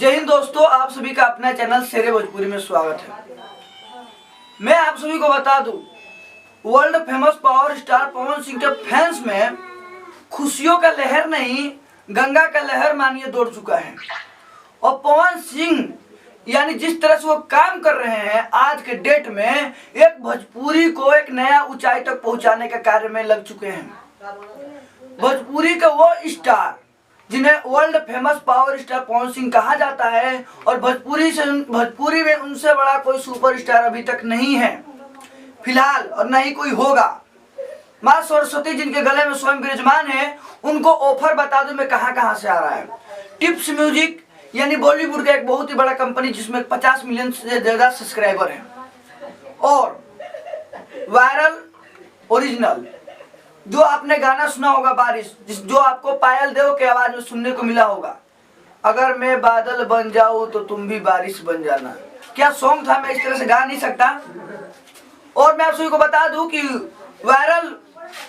जय हिंद दोस्तों, आप सभी का अपना चैनल शेरे भोजपुरी में स्वागत है। मैं आप सभी को बता दूं, world famous power star Pawan Singh के फैंस में खुशियों का लहर नहीं, गंगा का लहर मानिए दौड़ चुका है। और पवन सिंह यानी जिस तरह से वो काम कर रहे हैं आज के डेट में, एक भोजपुरी को एक नया ऊंचाई तक पहुंचाने का कार्य में लग चुके हैं। भोजपुरी का वो स्टार जिन्हें world famous power star Pawan Singh कहा जाता है, और भोजपुरी में उनसे बड़ा कोई सुपरस्टार अभी तक नहीं है फिलहाल, और न ही कोई होगा। माँ सरस्वती जिनके गले में स्वयं विराजमान है, उनको ऑफर बता दूं मैं कहां से आ रहा है। टिप्स म्यूजिक यानी बॉलीवुड का एक बहुत ही बड़ा कंपनी जिसमें 50 मिलियन से ज्यादा सब्सक्राइबर हैं, और वायरल ओरिजिनल जो आपने गाना सुना होगा बारिश, जो आपको पायल देव के आवाज में सुनने को मिला होगा, अगर मैं बादल बन जाऊं तो तुम भी बारिश बन जाना। क्या सॉन्ग था, मैं इस तरह से गा नहीं सकता। और मैं आप सभी को बता दूं कि वायरल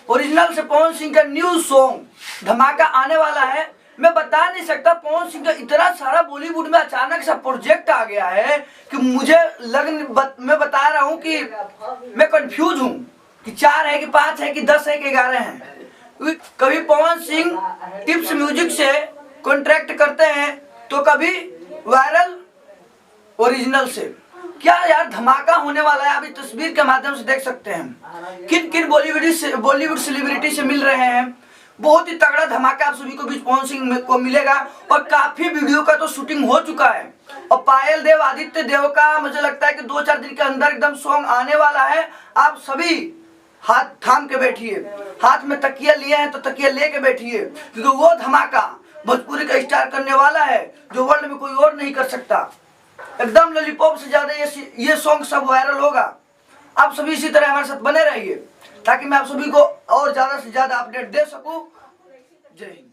ओरिजिनल से पवन सिंह का न्यू सॉन्ग धमाका आने वाला है। मैं बता नहीं सकता, पवन सिंह का इतना सारा बॉलीवुड में अचानक सा प्रोजेक्ट आ गया है कि मैं बता रहा हूं कि मैं कंफ्यूज हूं कि 4 है कि 5 है कि 10 है कि 11 है। कभी पवन सिंह टिप्स म्यूजिक से कॉन्ट्रैक्ट करते हैं तो कभी वायरल ओरिजिनल से। क्या यार धमाका होने वाला है, आप इस तस्वीर के माध्यम से देख सकते हैं। किन किन बॉलीवुड सेलिब्रिटी से मिल रहे हैं। बहुत ही तगड़ा धमाका आप सभी को बीच पवन सिंह को मिलेगा, और काफी वीडियो का तो शूटिंग हो चुका है। और पायल देव, आदित्य देव का मुझे लगता है कि 2-4 दिन के अंदर एकदम सॉन्ग आने वाला है। आप सभी हाथ थाम के बैठिए, हाथ में तकिया लिए हैं तो तकिया लेके बैठिए, क्योंकि वो धमाका भोजपुरी का स्टार करने वाला है जो वर्ल्ड में कोई और नहीं कर सकता। एकदम लॉलीपॉप से ज्यादा ये सॉन्ग सब वायरल होगा। आप सभी इसी तरह हमारे साथ बने रहिए ताकि मैं आप सभी को और ज्यादा से ज्यादा अपडेट दे सकूं। जय हिंद।